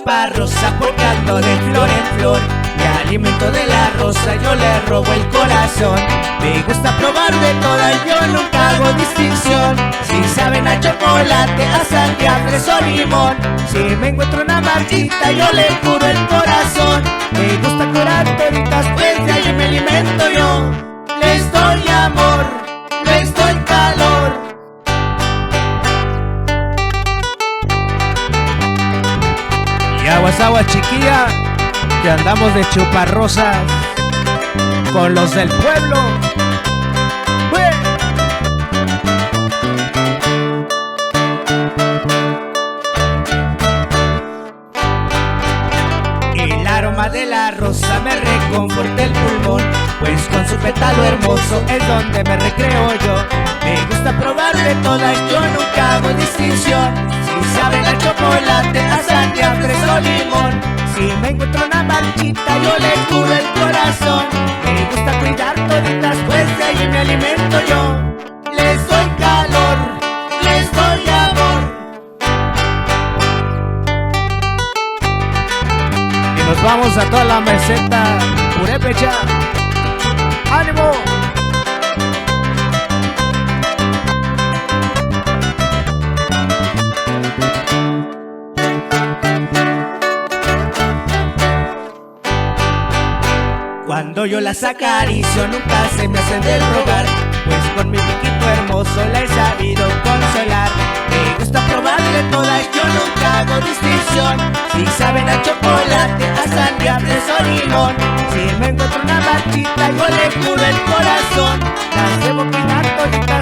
chupa rosa porque ando de flor en flor. Y alimento de la rosa yo le robo el corazón. Me gusta probar de todas, yo nunca hago distinción. Si saben a chocolate, a sandía, fresa o limón. Si me encuentro una marchita yo le curo el corazón. Me gusta curar toditas, pues de ahí me alimento yo. Les doy amor, les doy calor. Y aguas, aguas, chiquilla, que andamos de chuparrosas con los del pueblo. ¡Bue! El aroma de la rosa me reconforta el pulmón, pues con su pétalo hermoso es donde me recreo yo. Me gusta probar de todas, yo nunca hago distinción. Si saben a chocolate, a sandía, fresa o limón. Si me encuentro una marchita yo le curo el corazón. Me gusta cuidar toditas, pues de ahí me alimento yo. Les doy calor, les doy amor. Y nos vamos a toda la meseta purépecha. ¡Ánimo! Cuando yo las acaricio nunca se me hacen del rogar, pues con mi piquito hermoso la he sabido consolar. Me gusta probar de todas, yo nunca hago distinción. Si saben a chocolate, a sandía, fresa o limón. Si me encuentro una marchita yo le curo el corazón. Las debo cuidar toditas,